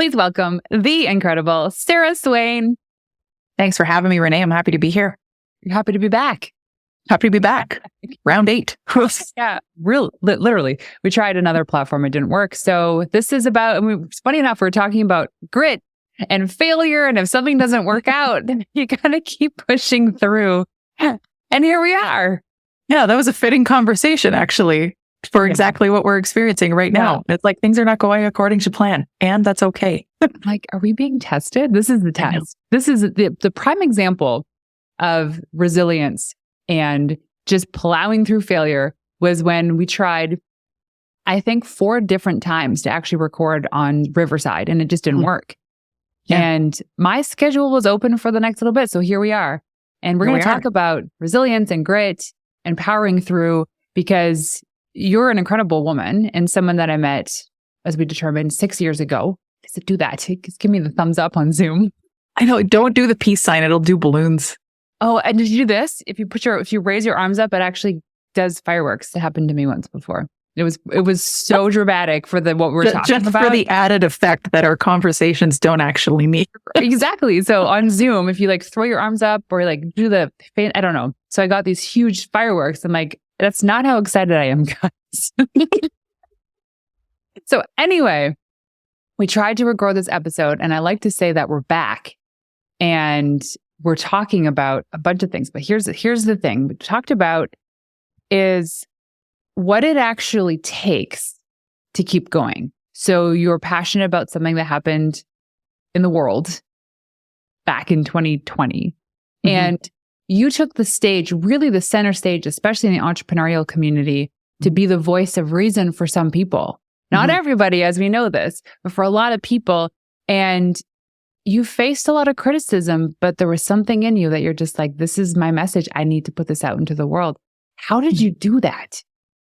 please welcome the incredible Sarah Swain. Thanks for having me, Renee. I'm happy to be here. You're happy to be back. Happy to be back. Round 8. Yeah, literally. We tried another platform. It didn't work. So this is about, it's funny enough, we're talking about grit and failure. And if something doesn't work out, you got to keep pushing through. And here we are. Yeah, that was a fitting conversation, actually, for exactly what we're experiencing right now. It's like things are not going according to plan, and that's okay. Like, are we being tested? This is the test. This is the prime example of resilience and just plowing through failure was when we tried, I think, 4 different times to actually record on Riverside, and it just didn't work. Yeah. And my schedule was open for the next little bit. So here we are. And we're going to talk about resilience and grit and powering through, because you're an incredible woman and someone that I met, as we determined, 6 years ago. I said, do that. Just give me the thumbs up on Zoom. I know. Don't do the peace sign. It'll do balloons. Oh, and did you do this? If you raise your arms up, it actually does fireworks. It happened to me once before. It was so dramatic for what we're talking just about. For the added effect that our conversations don't actually need. Exactly. So on Zoom, if you like throw your arms up or like do the fan, I don't know. So I got these huge fireworks. I'm like, that's not how excited I am, guys. So anyway, we tried to record this episode, and I like to say that we're back and we're talking about a bunch of things. But here's the thing we talked about is what it actually takes to keep going. So you're passionate about something that happened in the world back in 2020. Mm-hmm. And you took the stage, really the center stage, especially in the entrepreneurial community, to be the voice of reason for some people. Not everybody, as we know this, but for a lot of people. And you faced a lot of criticism, but there was something in you that you're just like, this is my message. I need to put this out into the world. How did you do that?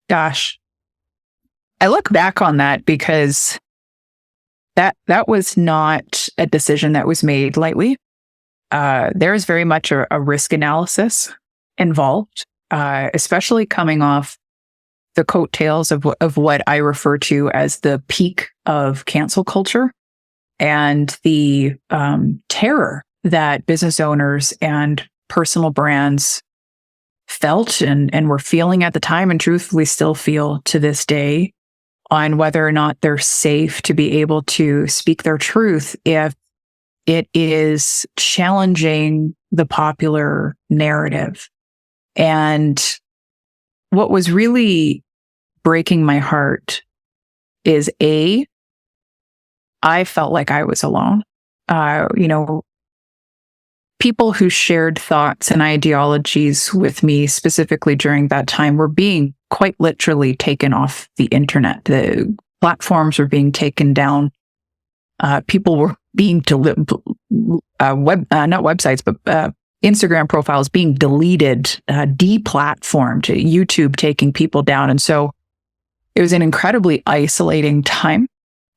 Gosh, I look back on that because that was not a decision that was made lightly. There is very much a risk analysis involved, especially coming off the coattails of what I refer to as the peak of cancel culture and the terror that business owners and personal brands felt and were feeling at the time, and truthfully still feel to this day, on whether or not they're safe to be able to speak their truth if it is challenging the popular narrative. And what was really breaking my heart is I felt like I was alone. People who shared thoughts and ideologies with me specifically during that time were being quite literally taken off the internet. The platforms were being taken down. People were being not websites, but Instagram profiles being deleted, deplatformed, YouTube taking people down. And so it was an incredibly isolating time.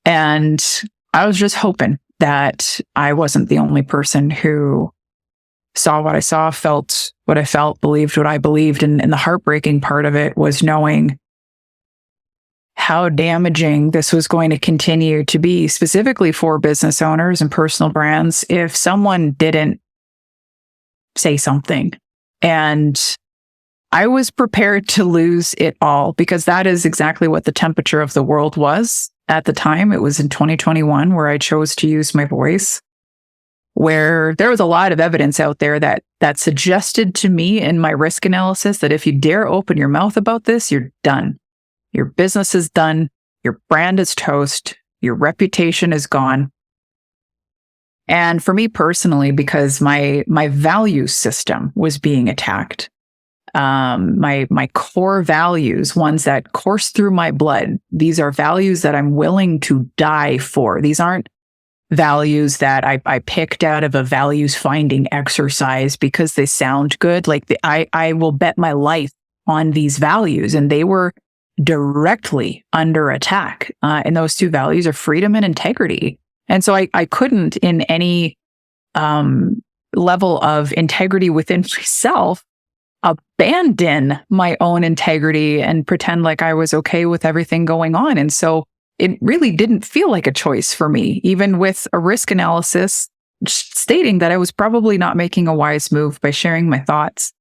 And I was just hoping that I wasn't the only person who saw what I saw, felt what I felt, believed what I believed. And the heartbreaking part of it was knowing how damaging this was going to continue to be, specifically for business owners and personal brands, if someone didn't say something. And I was prepared to lose it all, because that is exactly what the temperature of the world was at the time. It was in 2021 where I chose to use my voice, where there was a lot of evidence out there that suggested to me in my risk analysis that if you dare open your mouth about this, you're done. Your business is done. Your brand is toast. Your reputation is gone. And for me personally, because my value system was being attacked, my core values, ones that course through my blood, these are values that I'm willing to die for. These aren't values that I picked out of a values finding exercise because they sound good. Like I will bet my life on these values, and they were directly under attack. And those two values are freedom and integrity. And so I couldn't, in any level of integrity within myself, abandon my own integrity and pretend like I was okay with everything going on. And so it really didn't feel like a choice for me, even with a risk analysis stating that I was probably not making a wise move by sharing my thoughts.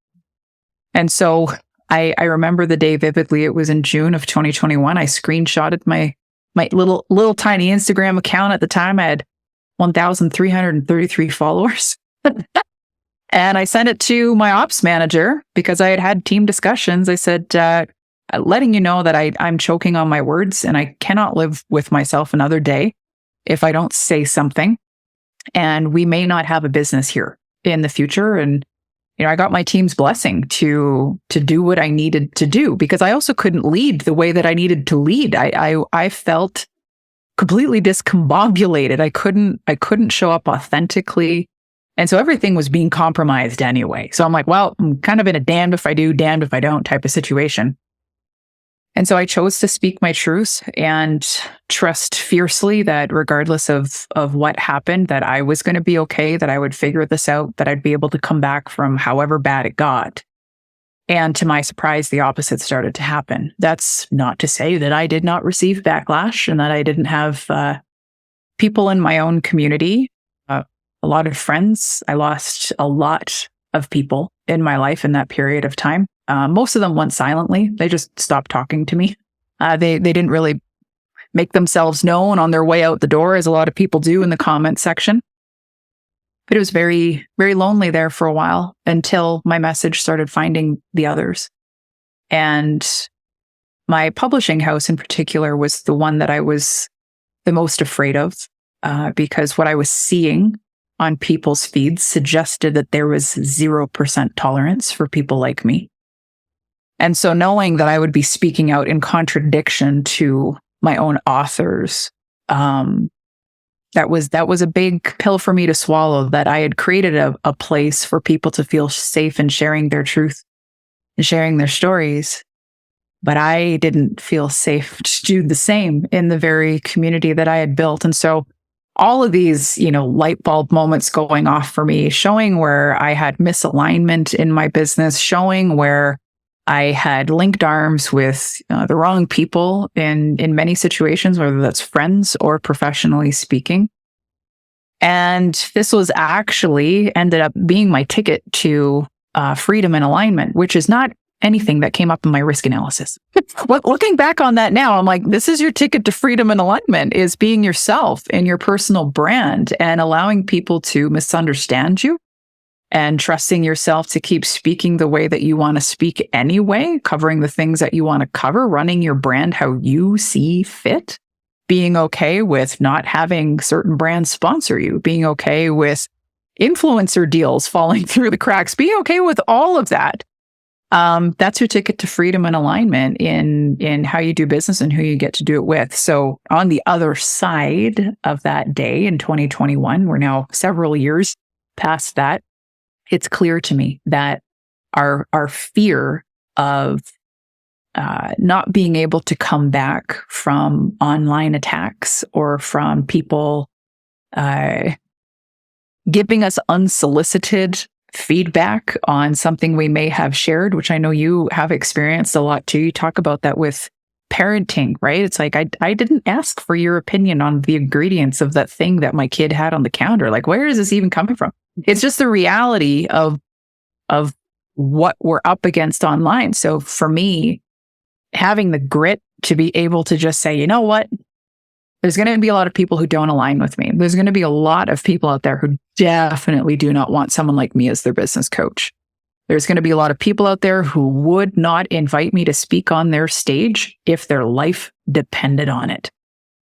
And so I remember the day vividly. It was in June of 2021. I screenshotted my little tiny Instagram account. At the time, I had 1,333 followers. And I sent it to my ops manager because I had team discussions. I said, letting you know that I'm choking on my words and I cannot live with myself another day if I don't say something. And we may not have a business here in the future. And, I got my team's blessing to do what I needed to do, because I also couldn't lead the way that I needed to lead. I felt completely discombobulated. I couldn't show up authentically. And so everything was being compromised anyway. So I'm like, well, I'm kind of in a damned if I do, damned if I don't type of situation. And so I chose to speak my truth and trust fiercely that regardless of what happened, that I was going to be okay, that I would figure this out, that I'd be able to come back from however bad it got. And to my surprise, the opposite started to happen. That's not to say that I did not receive backlash and that I didn't have people in my own community, a lot of friends. I lost a lot of people in my life in that period of time. Most of them went silently. They just stopped talking to me. They didn't really make themselves known on their way out the door, as a lot of people do in the comment section. But it was very, very lonely there for a while until my message started finding the others. And my publishing house in particular was the one that I was the most afraid of, because what I was seeing on people's feeds suggested that there was 0% tolerance for people like me. And so knowing that I would be speaking out in contradiction to my own authors, that was a big pill for me to swallow, that I had created a place for people to feel safe in sharing their truth and sharing their stories. But I didn't feel safe to do the same in the very community that I had built. And so all of these, light bulb moments going off for me, showing where I had misalignment in my business, showing where I had linked arms with the wrong people in many situations, whether that's friends or professionally speaking. And this was actually ended up being my ticket to freedom and alignment, which is not anything that came up in my risk analysis. Looking back on that now, I'm like, this is your ticket to freedom and alignment, is being yourself in your personal brand and allowing people to misunderstand you and trusting yourself to keep speaking the way that you want to speak anyway, covering the things that you want to cover, running your brand how you see fit, being okay with not having certain brands sponsor you, being okay with influencer deals falling through the cracks, being okay with all of that. That's your ticket to freedom and alignment in how you do business and who you get to do it with. So on the other side of that day in 2021, we're now several years past that, it's clear to me that our fear of not being able to come back from online attacks or from people giving us unsolicited feedback on something we may have shared, which I know you have experienced a lot too. You talk about that with parenting, right? It's like, I didn't ask for your opinion on the ingredients of that thing that my kid had on the counter. Like, where is this even coming from? It's just the reality of what we're up against online. So for me, having the grit to be able to just say, you know what? There's going to be a lot of people who don't align with me. There's going to be a lot of people out there who definitely do not want someone like me as their business coach. There's going to be a lot of people out there who would not invite me to speak on their stage if their life depended on it.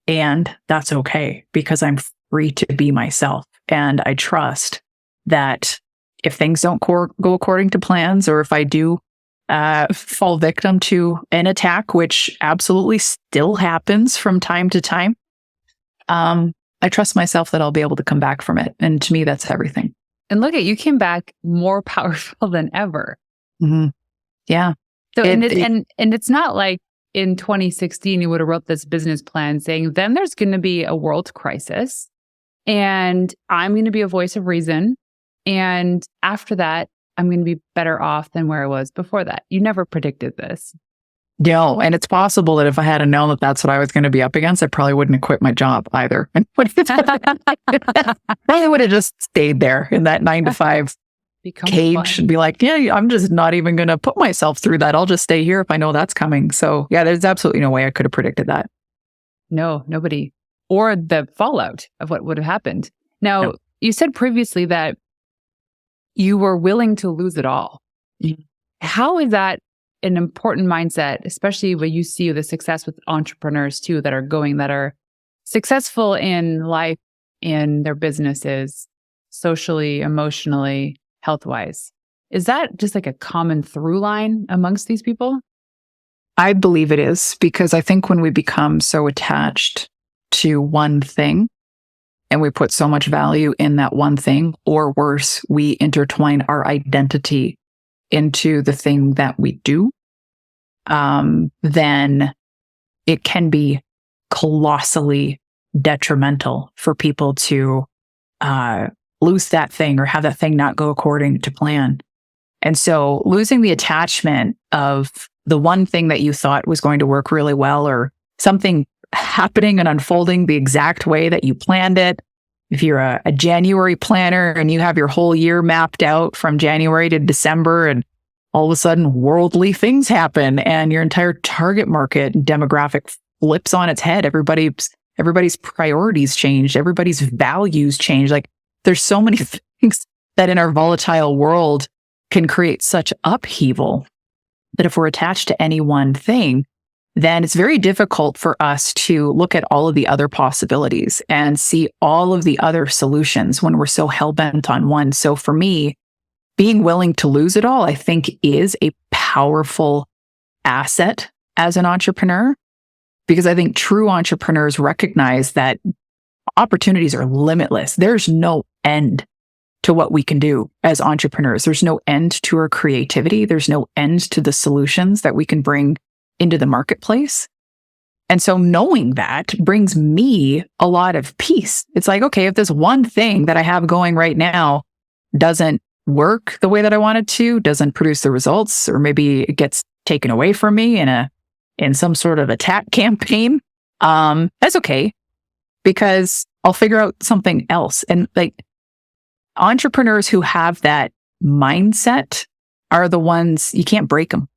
And that's okay, because I'm free to be myself. And I trust that if things don't go according to plans, or if I do fall victim to an attack, which absolutely still happens from time to time, I trust myself that I'll be able to come back from it. And to me, that's everything. And look at, you came back more powerful than ever. Mm-hmm. Yeah. So, and it's not like in 2016, you would have wrote this business plan saying, then there's going to be a world crisis and I'm going to be a voice of reason. And after that, I'm going to be better off than where I was before that. You never predicted this. No, and it's possible that if I had known that that's what I was going to be up against, I probably wouldn't have quit my job either. And probably would have just stayed there in that 9 to 5 cage and be like, yeah, I'm just not even going to put myself through that. I'll just stay here if I know that's coming. So yeah, there's absolutely no way I could have predicted that. No, nobody. Or the fallout of what would have happened. Now, no. You said previously that you were willing to lose it all. Mm-hmm. How is that an important mindset, especially when you see the success with entrepreneurs too, that are successful in life, in their businesses, socially, emotionally, health-wise? Is that just like a common through line amongst these people? I believe it is, because I think when we become so attached to one thing and we put so much value in that one thing, or worse, we intertwine our identity into the thing that we do, then it can be colossally detrimental for people to lose that thing or have that thing not go according to plan. And so losing the attachment of the one thing that you thought was going to work really well, or something happening and unfolding the exact way that you planned it. If you're a January planner and you have your whole year mapped out from January to December, and all of a sudden worldly things happen and your entire target market and demographic flips on its head. Everybody's priorities change. Everybody's values change. Like, there's so many things that in our volatile world can create such upheaval that if we're attached to any one thing, then it's very difficult for us to look at all of the other possibilities and see all of the other solutions when we're so hell-bent on one. So for me, being willing to lose it all, I think, is a powerful asset as an entrepreneur, because I think true entrepreneurs recognize that opportunities are limitless. There's no end to what we can do as entrepreneurs. There's no end to our creativity. There's no end to the solutions that we can bring into the marketplace. And so knowing that brings me a lot of peace. It's like, okay, if this one thing that I have going right now doesn't work the way that I want it to, doesn't produce the results, or maybe it gets taken away from me in some sort of attack campaign, that's okay, because I'll figure out something else. And like, entrepreneurs who have that mindset are the ones, you can't break them.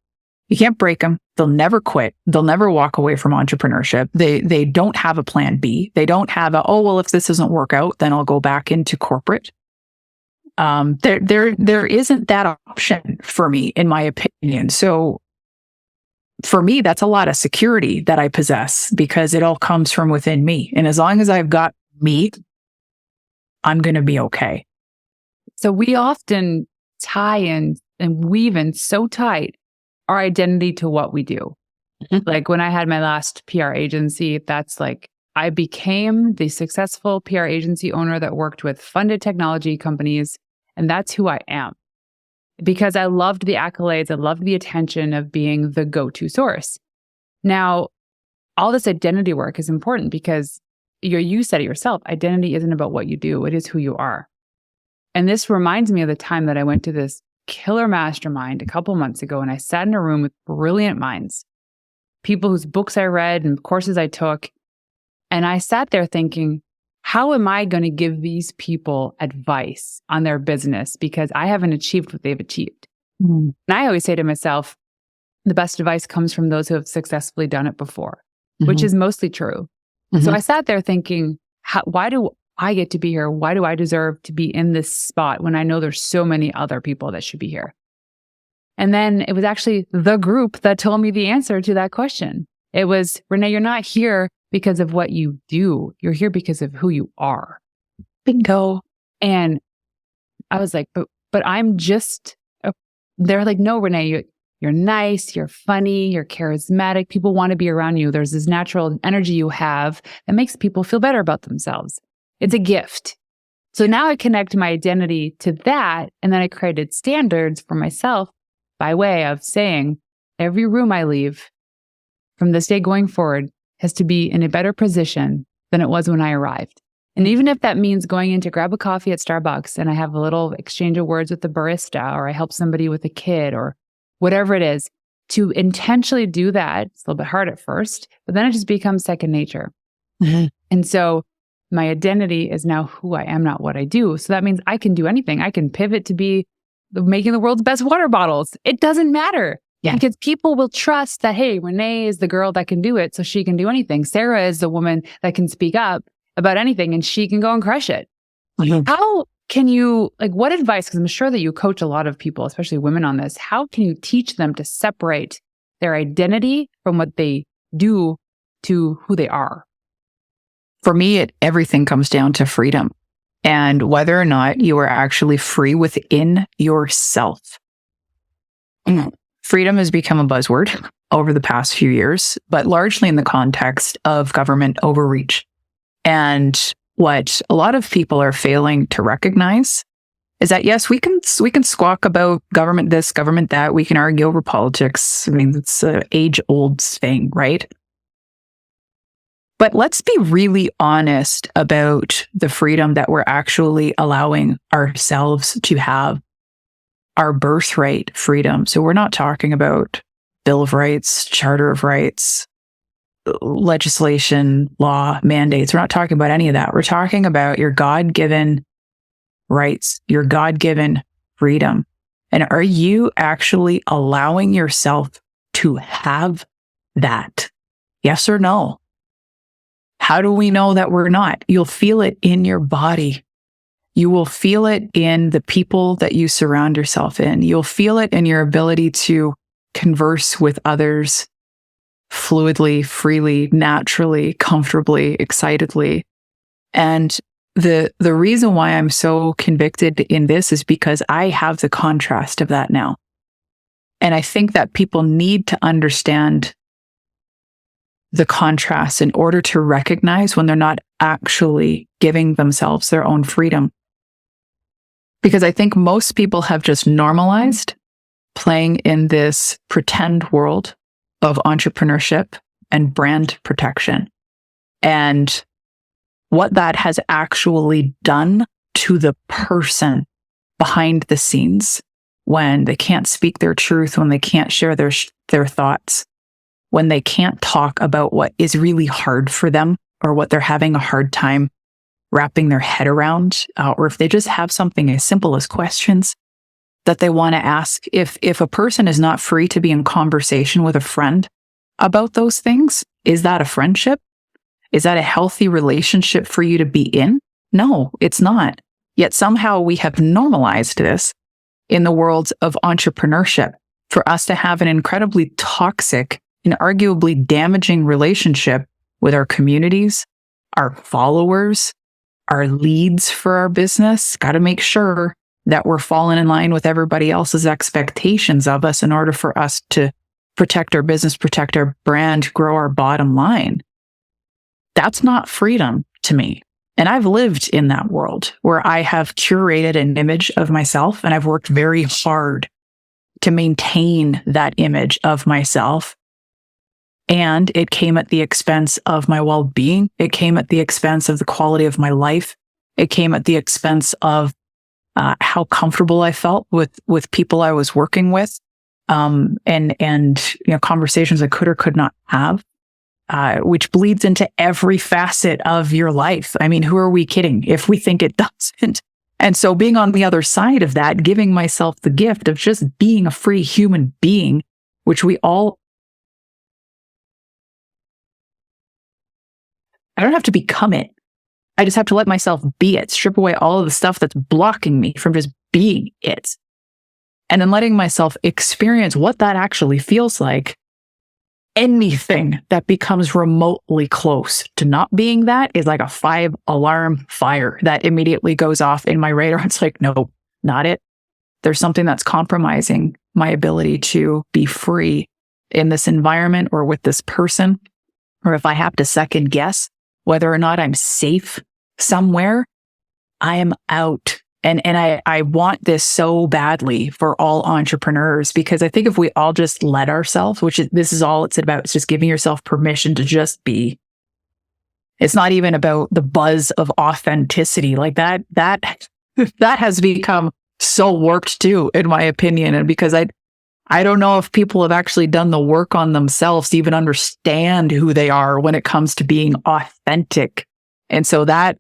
You can't break them. They'll never quit. They'll never walk away from entrepreneurship. They don't have a plan B. They don't have if this doesn't work out, then I'll go back into corporate. There isn't that option for me, in my opinion. So for me, that's a lot of security that I possess, because it all comes from within me. And as long as I've got me, I'm going to be okay. So we often tie in and weave in so tight our identity to what we do. Mm-hmm. Like when I had my last PR agency, that's like, I became the successful PR agency owner that worked with funded technology companies. And that's who I am, because I loved the accolades. I loved the attention of being the go-to source. Now, all this identity work is important because you said it yourself. Identity isn't about what you do. It is who you are. And this reminds me of the time that I went to this killer mastermind a couple months ago, and I sat in a room with brilliant minds, people whose books I read and courses I took. And I sat there thinking, how am I going to give these people advice on their business? Because I haven't achieved what they've achieved. Mm-hmm. And I always say to myself, the best advice comes from those who have successfully done it before, mm-hmm. which is mostly true. Mm-hmm. So I sat there thinking, why do I get to be here? Why do I deserve to be in this spot when I know there's so many other people that should be here? And then it was actually the group that told me the answer to that question. It was, Renee, you're not here because of what you do. You're here because of who you are. Bingo. And I was like, but I'm just, they're like, no, Renee, you're nice, you're funny, you're charismatic. People want to be around you. There's this natural energy you have that makes people feel better about themselves. It's a gift. So now I connect my identity to that. And then I created standards for myself by way of saying, every room I leave from this day going forward has to be in a better position than it was when I arrived. And even if that means going in to grab a coffee at Starbucks and I have a little exchange of words with the barista, or I help somebody with a kid, or whatever it is, to intentionally do that, it's a little bit hard at first, but then it just becomes second nature. Mm-hmm. And so my identity is now who I am, not what I do. So that means I can do anything. I can pivot to be making the world's best water bottles. It doesn't matter. Yeah. Because people will trust that, hey, Renee is the girl that can do it, so she can do anything. Sarah is the woman that can speak up about anything, and she can go and crush it. Mm-hmm. How can you, what advice, because I'm sure that you coach a lot of people, especially women on this, how can you teach them to separate their identity from what they do to who they are? For me, everything comes down to freedom and whether or not you are actually free within yourself. Freedom has become a buzzword over the past few years, but largely in the context of government overreach. And what a lot of people are failing to recognize is that, yes, we can squawk about government this, government that. We can argue over politics. I mean, it's an age-old thing, right? But let's be really honest about the freedom that we're actually allowing ourselves to have, our birthright freedom. So we're not talking about Bill of Rights, Charter of Rights, legislation, law, mandates. We're not talking about any of that. We're talking about your God-given rights, your God-given freedom. And are you actually allowing yourself to have that? Yes or no? How do we know that we're not? You'll feel it in your body. You will feel it in the people that you surround yourself in. You'll feel it in your ability to converse with others fluidly, freely, naturally, comfortably, excitedly. And the reason why I'm so convicted in this is because I have the contrast of that now. And I think that people need to understand the contrast in order to recognize when they're not actually giving themselves their own freedom. Because I think most people have just normalized playing in this pretend world of entrepreneurship and brand protection. And what that has actually done to the person behind the scenes when they can't speak their truth, when they can't share their thoughts, when they can't talk about what is really hard for them or what they're having a hard time wrapping their head around, or if they just have something as simple as questions that they want to ask. If a person is not free to be in conversation with a friend about those things, is that a friendship? Is that a healthy relationship for you to be in? No, it's not. Yet somehow we have normalized this in the world of entrepreneurship for us to have an incredibly toxic and arguably damaging relationship with our communities, our followers, our leads for our business. Got to make sure that we're falling in line with everybody else's expectations of us in order for us to protect our business, protect our brand, grow our bottom line. That's not freedom to me. And I've lived in that world where I have curated an image of myself, and I've worked very hard to maintain that image of myself. And it came at the expense of my well-being. It came at the expense of the quality of my life. It came at the expense of how comfortable I felt with people I was working with, and conversations I could or could not have, which bleeds into every facet of your life. I mean, who are we kidding if we think it doesn't? And so being on the other side of that, giving myself the gift of just being a free human being, which we all, I don't have to become it. I just have to let myself be it, strip away all of the stuff that's blocking me from just being it. And then letting myself experience what that actually feels like. Anything that becomes remotely close to not being that is like a 5-alarm fire that immediately goes off in my radar. It's like, no, not it. There's something that's compromising my ability to be free in this environment or with this person. Or if I have to second guess whether or not I'm safe somewhere, I am out. And I want this so badly for all entrepreneurs, because I think if we all just let ourselves, this is all it's about, it's just giving yourself permission to just be. It's not even about the buzz of authenticity. Like that has become so warped too, in my opinion. And because I don't know if people have actually done the work on themselves to even understand who they are when it comes to being authentic. And so that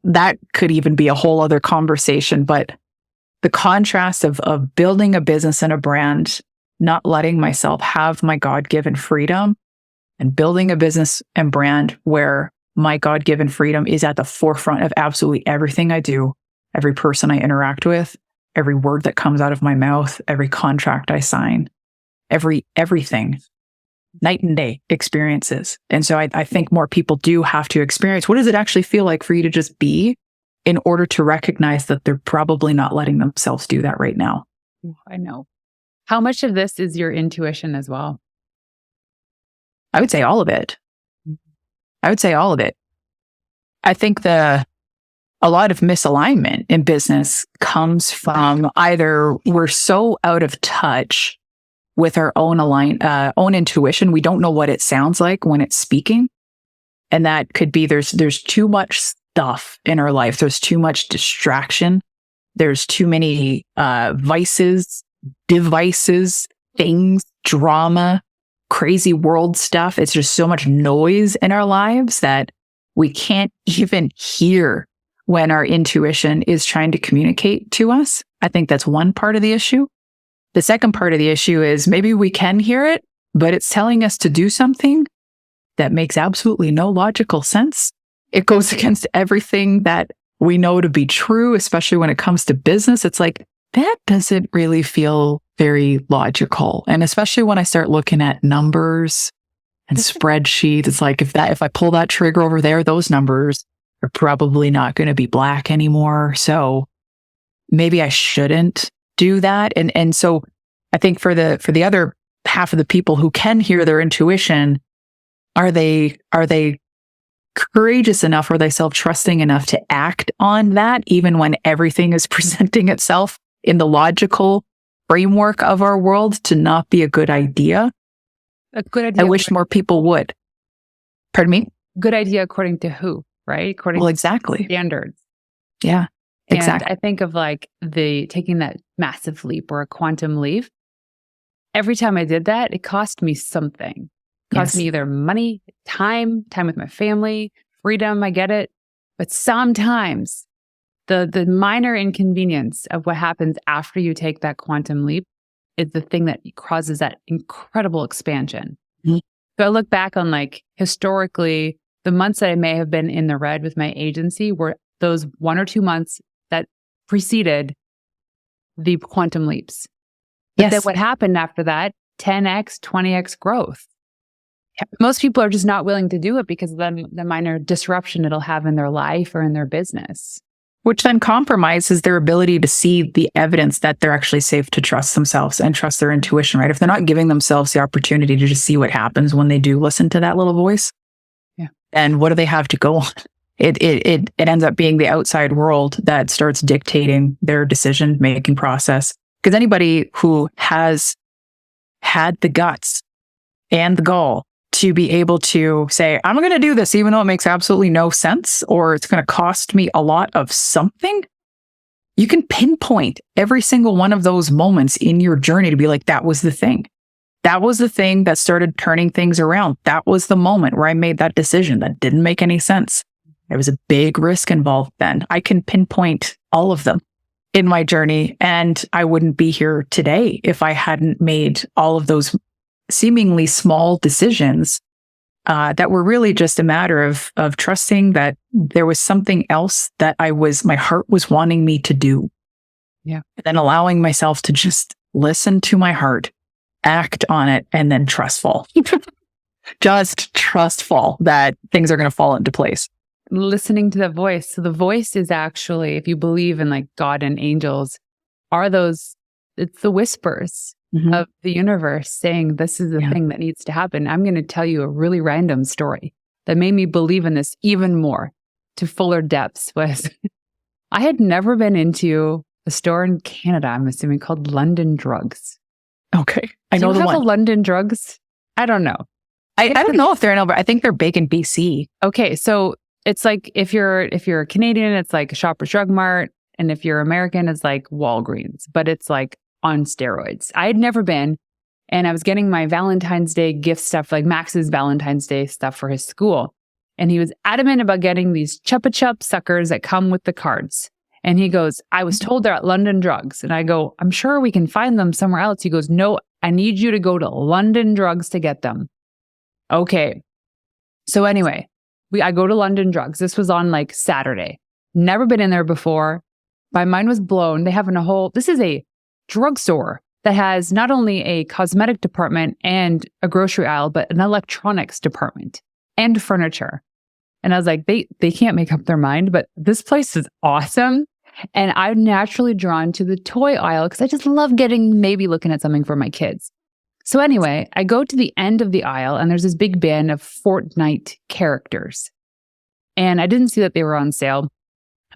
could even be a whole other conversation. But the contrast of building a business and a brand, not letting myself have my God-given freedom, and building a business and brand where my God-given freedom is at the forefront of absolutely everything I do, every person I interact with, every word that comes out of my mouth, every contract I sign, everything, night and day experiences. And so I think more people do have to experience, what does it actually feel like for you to just be, in order to recognize that they're probably not letting themselves do that right now. I know. How much of this is your intuition as well? I would say all of it. I would say all of it. I think a lot of misalignment in business comes from either we're so out of touch with our own own intuition, we don't know what it sounds like when it's speaking. And that could be there's too much stuff in our life. There's too much distraction. There's too many vices, devices, things, drama, crazy world stuff. It's just so much noise in our lives that we can't even hear when our intuition is trying to communicate to us. I think that's one part of the issue. The second part of the issue is maybe we can hear it, but it's telling us to do something that makes absolutely no logical sense. It goes against everything that we know to be true, especially when it comes to business. It's like, that doesn't really feel very logical. And especially when I start looking at numbers and spreadsheets, it's like, if I pull that trigger over there, those numbers are probably not going to be black anymore. So maybe I shouldn't do that. And so I think for the other half of the people who can hear their intuition, are they courageous enough? Are they self-trusting enough to act on that, even when everything is presenting itself in the logical framework of our world to not be a good idea? A good idea. I wish more people would. Pardon me? Good idea according to who, right? According exactly. to standards. Yeah, exactly. And I think of like taking that massive leap or a quantum leap. Every time I did that, it cost me something. It cost me either money, time with my family, freedom, I get it. But sometimes the minor inconvenience of what happens after you take that quantum leap is the thing that causes that incredible expansion. Mm-hmm. So I look back on like historically, the months that I may have been in the red with my agency were those 1 or 2 months that preceded the quantum leaps. But then what happened after that, 10x, 20x growth. Yeah. Most people are just not willing to do it because of the minor disruption it'll have in their life or in their business. Which then compromises their ability to see the evidence that they're actually safe to trust themselves and trust their intuition, right? If they're not giving themselves the opportunity to just see what happens when they do listen to that little voice, and what do they have to go on? It ends up being the outside world that starts dictating their decision-making process. Because anybody who has had the guts and the gall to be able to say, I'm going to do this, even though it makes absolutely no sense, or it's going to cost me a lot of something, you can pinpoint every single one of those moments in your journey to be like, that was the thing. That was the thing that started turning things around. That was the moment where I made that decision that didn't make any sense. There was a big risk involved then. I can pinpoint all of them in my journey, and I wouldn't be here today if I hadn't made all of those seemingly small decisions that were really just a matter of trusting that there was something else that my heart was wanting me to do. Yeah. And then allowing myself to just listen to my heart, act on it, and then trustful. Just trustful that things are going to fall into place. Listening to the voice. So the voice is actually, if you believe in like God and angels, it's the whispers of the universe saying, this is the thing that needs to happen. I'm going to tell you a really random story that made me believe in this even more to fuller depths. Was I had never been into a store in Canada, I'm assuming, called London Drugs. Okay. I know the one. Do you have a London Drugs? I don't know. I don't know if they're in Alberta. I think they're big in BC. Okay. So it's like if you're a Canadian, it's like a Shoppers Drug Mart. And if you're American, it's like Walgreens, but it's like on steroids. I had never been. And I was getting my Valentine's Day gift stuff, like Max's Valentine's Day stuff for his school. And he was adamant about getting these Chupa Chup suckers that come with the cards. And he goes, I was told they're at London Drugs. And I go, I'm sure we can find them somewhere else. He goes, no, I need you to go to London Drugs to get them. Okay. So anyway, I go to London Drugs. This was on like Saturday. Never been in there before. My mind was blown. They have this is a drugstore that has not only a cosmetic department and a grocery aisle, but an electronics department and furniture. And I was like, they can't make up their mind, but this place is awesome. And I'm naturally drawn to the toy aisle because I just love maybe looking at something for my kids. So anyway, I go to the end of the aisle and there's this big bin of Fortnite characters. And I didn't see that they were on sale,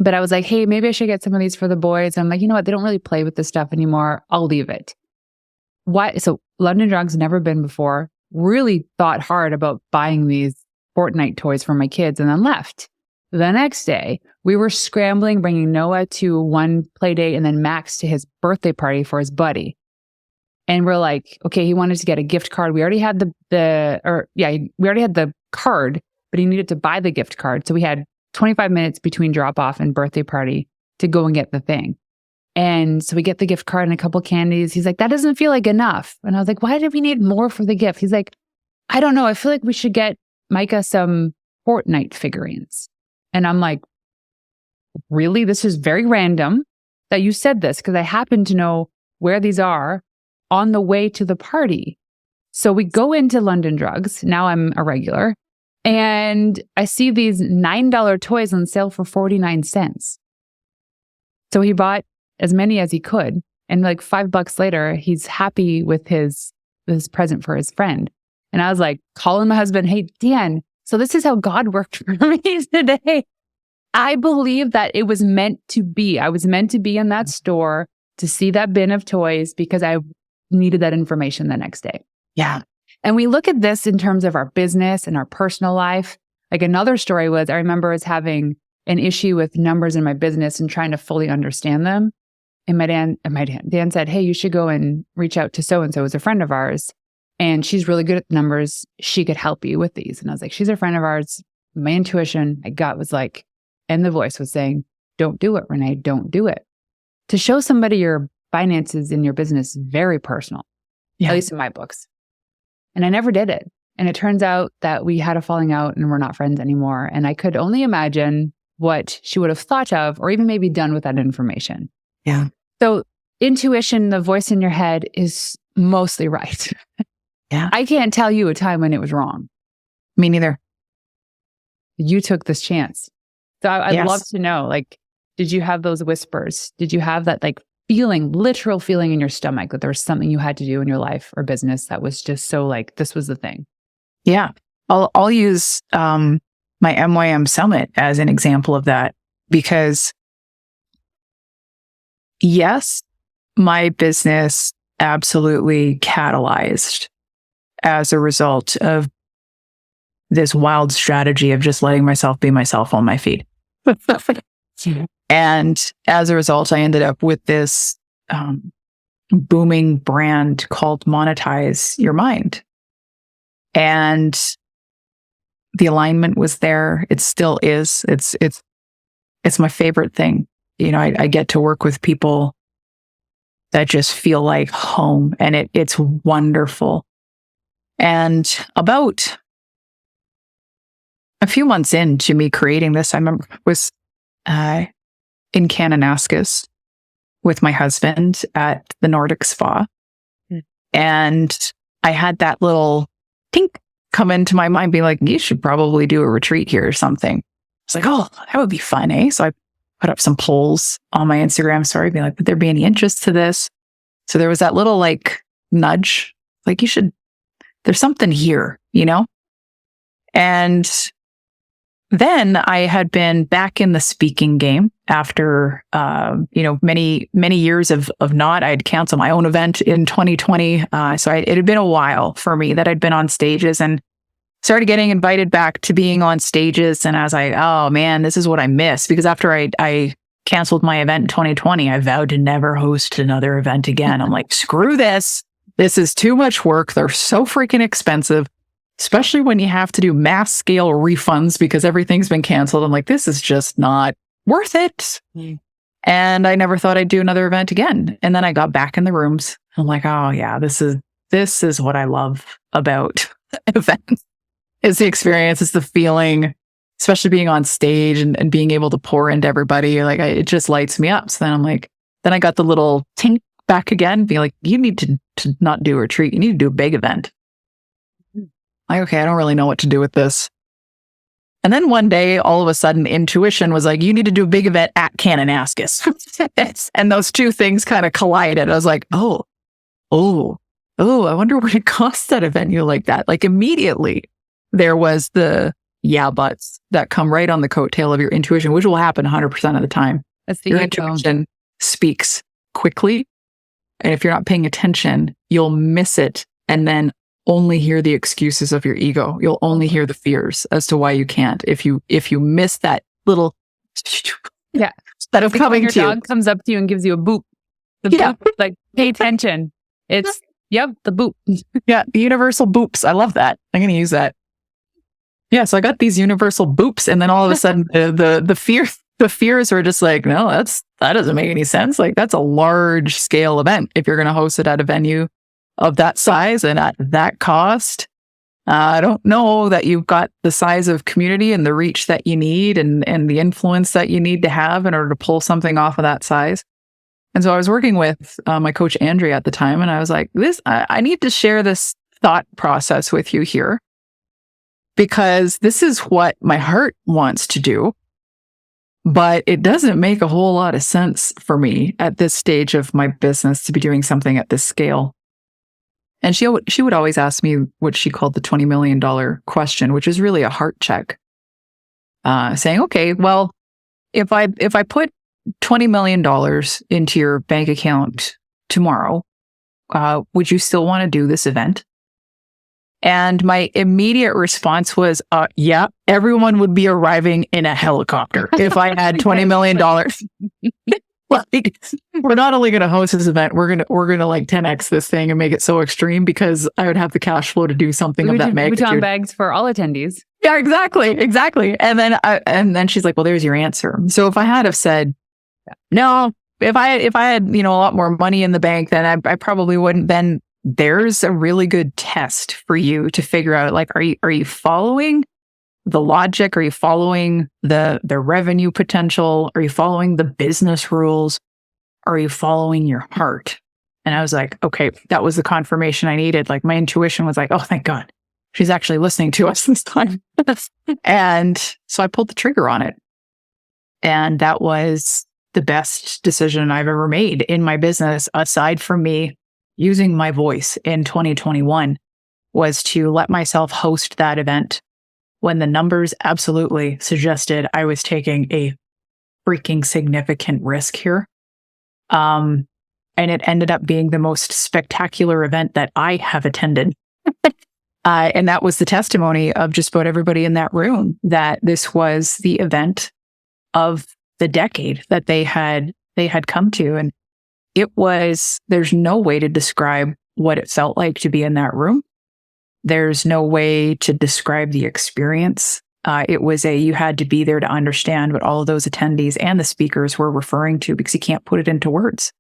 but I was like, hey, maybe I should get some of these for the boys. And I'm like, you know what? They don't really play with this stuff anymore. I'll leave it. Why? So London Drugs, never been before, really thought hard about buying these Fortnite toys for my kids and then left. The next day, we were scrambling, bringing Noah to one play date and then Max to his birthday party for his buddy. And we're like, okay, he wanted to get a gift card. We already had we already had the card, but he needed to buy the gift card. So we had 25 minutes between drop off and birthday party to go and get the thing. And so we get the gift card and a couple candies. He's like, that doesn't feel like enough. And I was like, why did we need more for the gift? He's like, I don't know. I feel like we should get Micah some Fortnite figurines. And I'm like, really? This is very random that you said this because I happen to know where these are on the way to the party. So we go into London Drugs. Now I'm a regular. And I see these $9 toys on sale for 49 cents. So he bought as many as he could. And like $5 later, he's happy with his present for his friend. And I was like, calling my husband, hey, Dan, so this is how God worked for me today. I believe that it was meant to be. I was meant to be in that store to see that bin of toys because I needed that information the next day. Yeah. And we look at this in terms of our business and our personal life. Like another story was, I remember us having an issue with numbers in my business and trying to fully understand them. And Dan said, hey, you should go and reach out to so-and-so, who's a friend of ours. And she's really good at numbers. She could help you with these. And I was like, she's a friend of ours. My intuition, my gut was like, and the voice was saying, don't do it, Renee, don't do it. To show somebody your finances in your business is very personal, at least in my books. And I never did it. And it turns out that we had a falling out and we're not friends anymore. And I could only imagine what she would have thought of or even maybe done with that information. Yeah. So intuition, the voice in your head, is mostly right. Yeah. I can't tell you a time when it was wrong. Me neither. You took this chance. So I'd love to know, like, did you have those whispers? Did you have that like feeling, literal feeling in your stomach that there was something you had to do in your life or business that was just so like, this was the thing? Yeah. I'll use my MYM Summit as an example of that because yes, my business absolutely catalyzed as a result of this wild strategy of just letting myself be myself on my feed. And as a result, I ended up with this booming brand called Monetize Your Mind. And the alignment was there. It still is. It's my favorite thing. You know, I get to work with people that just feel like home, and it's wonderful. And about a few months into me creating this, I remember I was in Kananaskis with my husband at the Nordic Spa. And I had that little tink come into my mind being like, you should probably do a retreat here or something. It's like, oh, that would be fun, eh? So I put up some polls on my Instagram story being like, would there be any interest to this? So there was that little like nudge, like there's something here, you know? And then I had been back in the speaking game after, many years of not. I'd canceled my own event in 2020. So it had been a while for me that I'd been on stages and started getting invited back to being on stages. And I was like, oh man, this is what I miss. Because after I canceled my event in 2020, I vowed to never host another event again. I'm like, screw this. This is too much work. They're so freaking expensive, especially when you have to do mass scale refunds because everything's been canceled. I'm like, this is just not worth it. And I never thought I'd do another event again. And then I got back in the rooms. I'm like, oh yeah, this is what I love about events. It's the experience, it's the feeling, especially being on stage and being able to pour into everybody. Like it just lights me up. So then I'm like, then I got the little tink back again, being like, you need to not do a retreat. You need to do a big event. Like, okay, I don't really know what to do with this. And then one day, all of a sudden, intuition was like, you need to do a big event at Kananaskis. And those two things kind of collided. I was like, oh, I wonder what it costs at a venue like that. Like immediately, there was the yeah buts that come right on the coattail of your intuition, which will happen 100% of the time. That's the your ego. intuition speaks quickly. And if you're not paying attention, you'll miss it and then only hear the excuses of your ego. You'll only hear the fears as to why you can't. If you miss that little that of coming your to you. dog comes up to you and gives you a boop. The boop, like pay attention. It's the boop. Yeah, the universal boops. I love that. I'm going to use that. Yeah, so I got these universal boops, and then all of a sudden the fears were just like, no, that doesn't make any sense. Like that's a large scale event if you're going to host it at a venue of that size and at that cost. I don't know that you've got the size of community and the reach that you need and the influence that you need to have in order to pull something off of that size. And so I was working with my coach, Andrea, at the time, and I was like, I need to share this thought process with you here because this is what my heart wants to do, but it doesn't make a whole lot of sense for me at this stage of my business to be doing something at this scale. And she would always ask me what she called the $20 million question, which is really a heart check, saying, okay, well, if I put $20 million into your bank account tomorrow, would you still want to do this event? And my immediate response was, yeah, everyone would be arriving in a helicopter if I had $20 million. Like, we're not only going to host this event, we're going to like 10x this thing and make it so extreme because I would have the cash flow to do something of that magnitude. Bhutan bags for all attendees. Yeah, exactly. And then she's like, well, there's your answer. So if I had have said, no, if I had, a lot more money in the bank, then I probably wouldn't. Then there's a really good test for you to figure out, like, are you following the logic? Are you following the revenue potential? Are you following the business rules? Are you following your heart? And I was like, okay, that was the confirmation I needed. Like my intuition was like, oh, thank God, she's actually listening to us this time. And so I pulled the trigger on it. And that was the best decision I've ever made in my business, aside from me using my voice in 2021, was to let myself host that event when the numbers absolutely suggested I was taking a freaking significant risk here. And it ended up being the most spectacular event that I have attended. And that was the testimony of just about everybody in that room, that this was the event of the decade that they had come to. And there's no way to describe what it felt like to be in that room. There's no way to describe the experience. You had to be there to understand what all of those attendees and the speakers were referring to because you can't put it into words.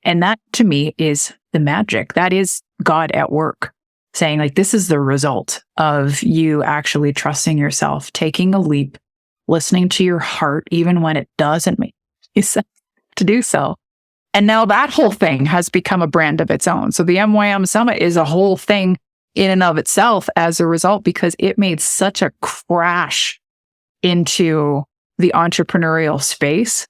And that to me is the magic. That is God at work saying, like, this is the result of you actually trusting yourself, taking a leap, listening to your heart, even when it doesn't make sense to do so. And now that whole thing has become a brand of its own. So the MYM Summit is a whole thing in and of itself as a result, because it made such a crash into the entrepreneurial space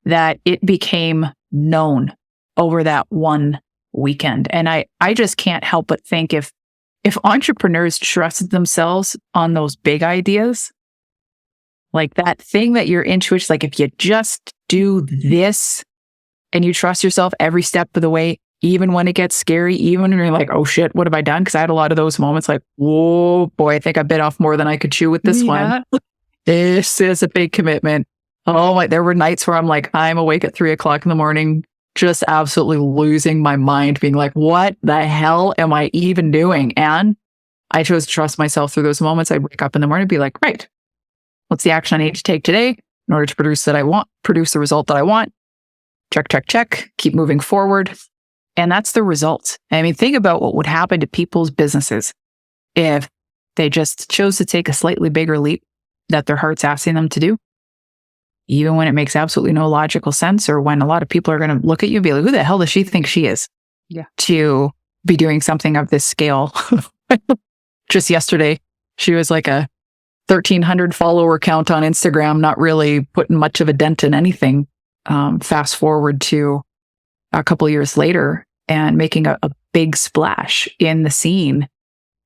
that it became known over that one weekend. And I just can't help but think if entrepreneurs trusted themselves on those big ideas, like that thing that your intuition, like if you just do this and you trust yourself every step of the way, even when it gets scary, even when you're like, oh shit, what have I done? Because I had a lot of those moments like, whoa, boy, I think I bit off more than I could chew with this one. This is a big commitment. Oh, there were nights where I'm like, I'm awake at 3:00 in the morning, just absolutely losing my mind, being like, what the hell am I even doing? And I chose to trust myself through those moments. I'd wake up in the morning and be like, right, what's the action I need to take today in order to produce the result that I want? Check, check, check, keep moving forward. And that's the result. I mean, think about what would happen to people's businesses if they just chose to take a slightly bigger leap that their heart's asking them to do, even when it makes absolutely no logical sense, or when a lot of people are going to look at you and be like, who the hell does she think she is? Yeah. To be doing something of this scale. Just yesterday, she was like a 1,300 follower count on Instagram, not really putting much of a dent in anything. Fast forward to a couple of years later and making a big splash in the scene.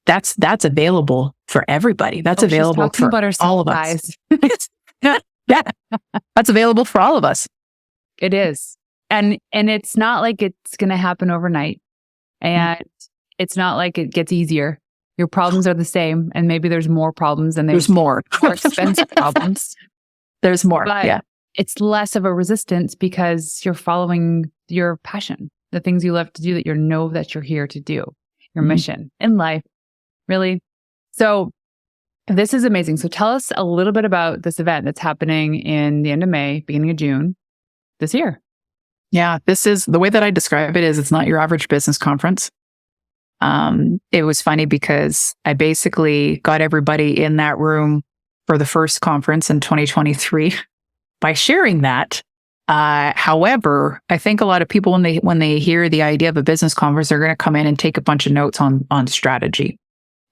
That's available for everybody. That's available for all of us. Yeah, that's available for all of us. It is. And it's not like it's going to happen overnight. And it's not like it gets easier. Your problems are the same. And maybe there's more problems and there's more expensive problems. There's more. But yeah. It's less of a resistance because you're following your passion, the things you love to do that you know that you're here to do, your mission in life, really. So this is amazing. So tell us a little bit about this event that's happening in the end of May, beginning of June this year. Yeah, this is the way that I describe it is it's not your average business conference. It was funny because I basically got everybody in that room for the first conference in 2023 by sharing that. However, I think a lot of people, when they hear the idea of a business conference, they're going to come in and take a bunch of notes on strategy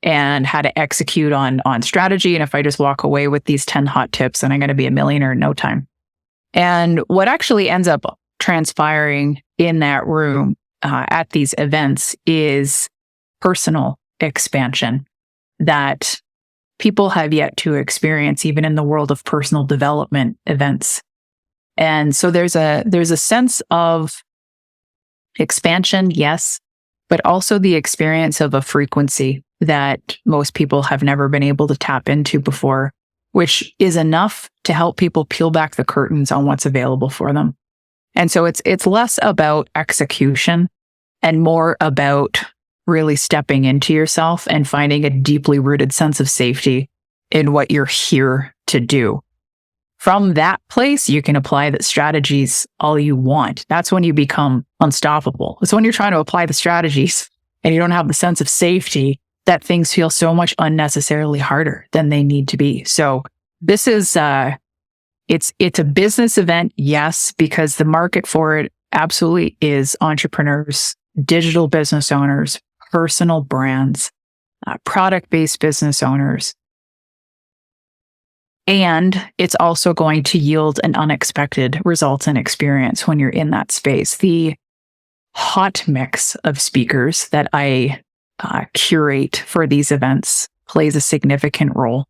and how to execute on strategy. And if I just walk away with these 10 hot tips, then I'm going to be a millionaire in no time. And what actually ends up transpiring in that room at these events is personal expansion that people have yet to experience, even in the world of personal development events. And so there's a sense of expansion, yes, but also the experience of a frequency that most people have never been able to tap into before, which is enough to help people peel back the curtains on what's available for them. And so it's less about execution and more about really stepping into yourself and finding a deeply rooted sense of safety in what you're here to do. From that place, you can apply the strategies all you want. That's when you become unstoppable. It's when you're trying to apply the strategies and you don't have the sense of safety that things feel so much unnecessarily harder than they need to be. So this is, it's a business event, yes, because the market for it absolutely is entrepreneurs, digital business owners, personal brands, product-based business owners. And it's also going to yield an unexpected result and experience when you're in that space. The hot mix of speakers that I curate for these events plays a significant role.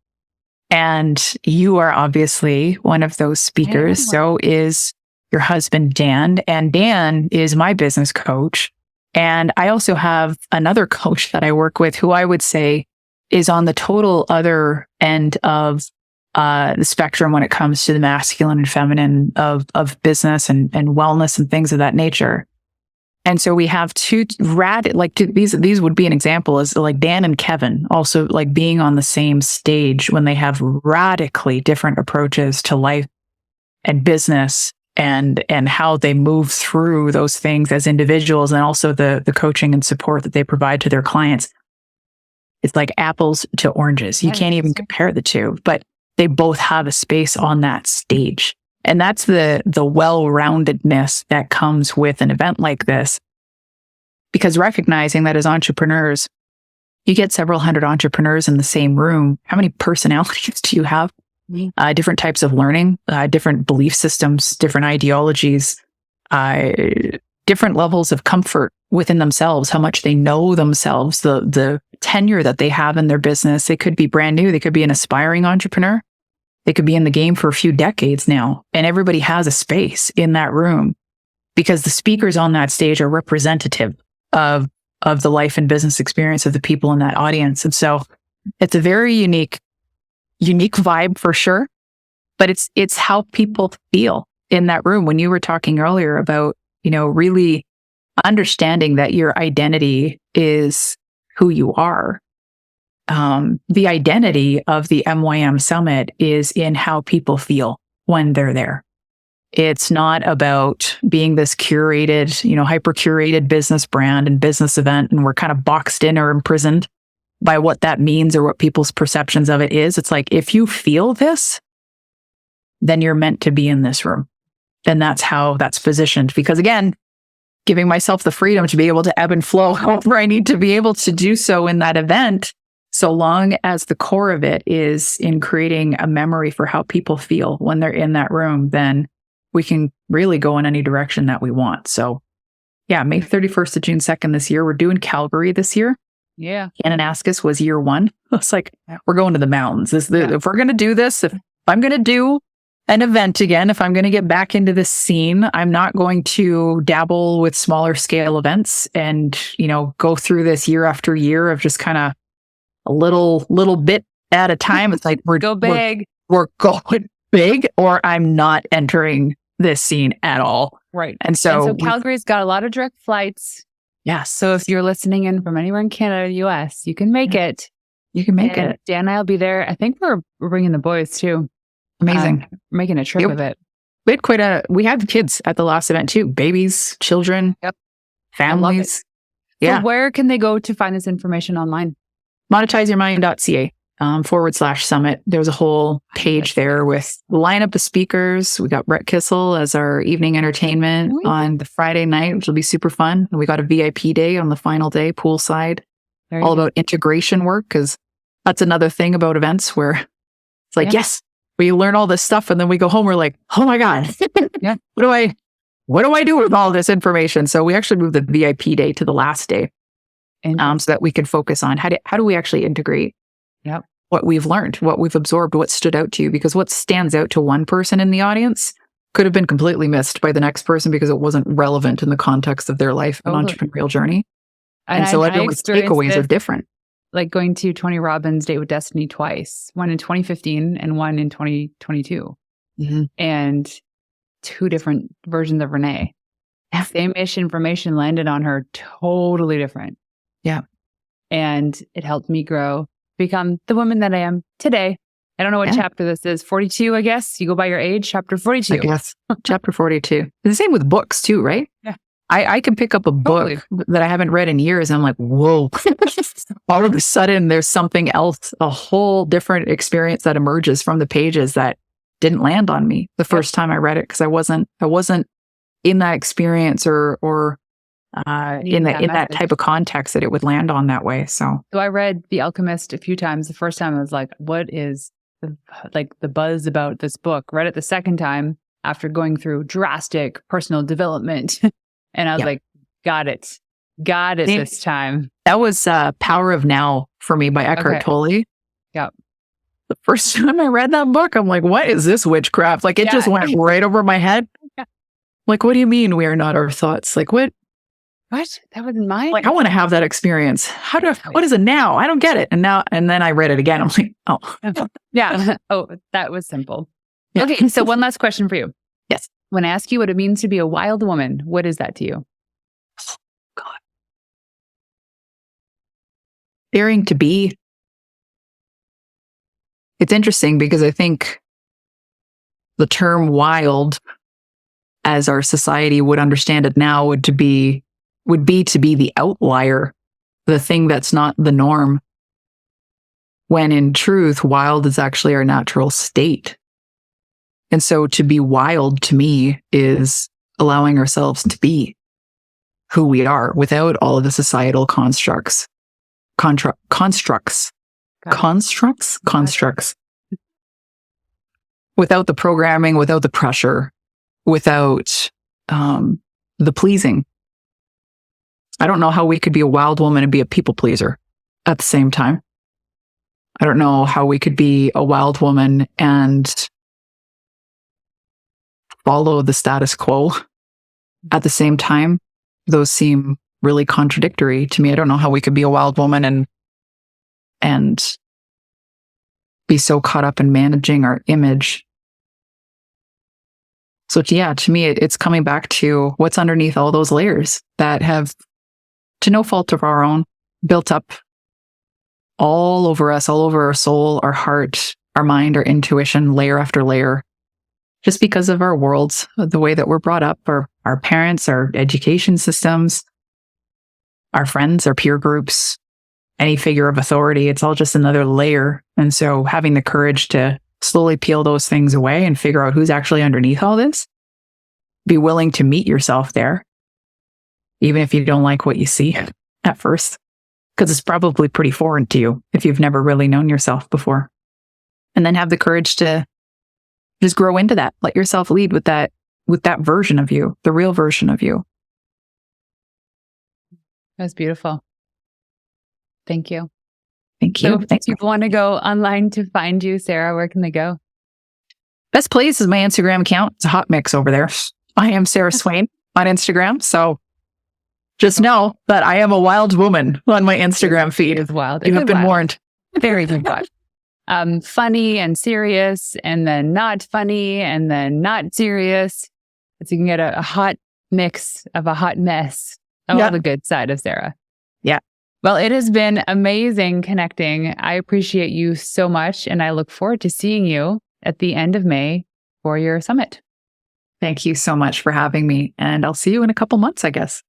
And you are obviously one of those speakers. So is your husband, Dan. And Dan is my business coach. And I also have another coach that I work with who I would say is on the total other end of the spectrum when it comes to the masculine and feminine of business and wellness and things of that nature. And so we have these would be an example is like Dan and Kevin also like being on the same stage when they have radically different approaches to life and business and how they move through those things as individuals and also the coaching and support that they provide to their clients. It's like apples to oranges. You can't even compare the two, but they both have a space on that stage. And that's the well-roundedness that comes with an event like this. Because recognizing that as entrepreneurs, you get several hundred entrepreneurs in the same room. How many personalities do you have? Different types of learning, different belief systems, different ideologies, different levels of comfort within themselves, how much they know themselves, the tenure that they have in their business. They could be brand new. They could be an aspiring entrepreneur. They could be in the game for a few decades now. And everybody has a space in that room because the speakers on that stage are representative of the life and business experience of the people in that audience. And so it's a very unique vibe for sure, but it's how people feel in that room. When you were talking earlier about, really understanding that your identity is who you are. The identity of the MYM Summit is in how people feel when they're there. It's not about being this curated, hyper curated business brand and business event, and we're kind of boxed in or imprisoned by what that means or what people's perceptions of it is. It's like, if you feel this, then you're meant to be in this room. And that's how that's positioned. Because again, giving myself the freedom to be able to ebb and flow however I need to be able to do so in that event, so long as the core of it is in creating a memory for how people feel when they're in that room, then we can really go in any direction that we want. So yeah, May 31st to June 2nd this year. We're doing Calgary this year. Yeah. Kananaskis was year one. It's like, we're going to the mountains. If we're going to do this, if I'm going to do an event again, if I'm going to get back into this scene, I'm not going to dabble with smaller scale events and, go through this year after year of just kind of a little bit at a time. It's like, we're going big, or I'm not entering this scene at all. Right. And so Calgary's got a lot of direct flights. Yes. So if you're listening in from anywhere in Canada, US, you can make it. You can make it. Dan and I will be there. I think we're bringing the boys too. Amazing. Making a trip of it. We had kids at the last event too. Babies, children, families. So where can they go to find this information online? monetizeyourmind.ca /summit. There's a whole page there with the lineup of speakers. We got Brett Kissel as our evening entertainment on the Friday night, which will be super fun. And we got a VIP day on the final day, poolside, all about integration work, because that's another thing about events where it's like, yes, we learn all this stuff, and then we go home, we're like, oh my God, what do I do with all this information? So we actually moved the VIP day to the last day, so that we can focus on how do we actually integrate what we've learned, what we've absorbed, what stood out to you, because what stands out to one person in the audience could have been completely missed by the next person because it wasn't relevant in the context of their life and entrepreneurial journey. And so everyone's takeaways are different. Like going to Tony Robbins' Date with Destiny twice, one in 2015 and one in 2022. Mm-hmm. And two different versions of Renee. Same-ish information landed on her, totally different. Yeah. And it helped me grow, become the woman that I am today. I don't know what chapter this is. 42, I guess. You go by your age, chapter 42. I guess. Chapter 42. The same with books too, right? Yeah. I can pick up a book that I haven't read in years, and I'm like, whoa. All of a sudden, there's something else, a whole different experience that emerges from the pages that didn't land on me the first time I read it, because I wasn't in that experience or in that type of context that it would land on that way. So I read The Alchemist a few times. The first time I was like, what is the buzz about this book? Read it the second time after going through drastic personal development. And I was like, got it this time. That was Power of Now for me by Eckhart Tolle. Yeah. The first time I read that book, I'm like, what is this witchcraft? Like, it just went right over my head. Yeah. Like, what do you mean we are not our thoughts? Like, what? What? That wasn't mine? Like, I want to have that experience. What is it now? I don't get it. And then I read it again. I'm like, oh. Yeah. Oh, that was simple. Yeah. Okay. So one last question for you. Yes. When I ask you what it means to be a wild woman, what is that to you? Oh, God. Daring to be. It's interesting because I think the term wild, as our society would understand it now, would be to be the outlier, the thing that's not the norm. When in truth, wild is actually our natural state. And so to be wild to me is allowing ourselves to be who we are without all of the societal constructs. Without the programming, without the pressure, without the pleasing. I don't know how we could be a wild woman and be a people pleaser at the same time. I don't know how we could be a wild woman and follow the status quo at the same time. Those seem really contradictory to me. I don't know how we could be a wild woman and be so caught up in managing our image So yeah, to me, it's coming back to what's underneath all those layers that have, to no fault of our own, built up all over us, all over our soul, our heart, our mind, our intuition, layer after layer, just because of our worlds, the way that we're brought up, our parents, our education systems, our friends, our peer groups, any figure of authority. It's all just another layer. And so having the courage to slowly peel those things away and figure out who's actually underneath all this, be willing to meet yourself there, even if you don't like what you see at first, because it's probably pretty foreign to you if you've never really known yourself before. And then have the courage to just grow into that. Let yourself lead with that version of you, the real version of you. That's beautiful. Thank you. Thank you. So if people want to go online to find you, Sarah, where can they go? Best place is my Instagram account. It's a hot mix over there. I am Sarah Swain on Instagram. So just know that I am a wild woman on my Instagram feed. It's wild. You have been warned. Very good watch. Funny and serious, and then not funny, and then not serious. So you can get a hot mix of a hot mess of all the good side of Sarah. Yeah. Well, it has been amazing connecting. I appreciate you so much, and I look forward to seeing you at the end of May for your summit. Thank you so much for having me, and I'll see you in a couple months, I guess.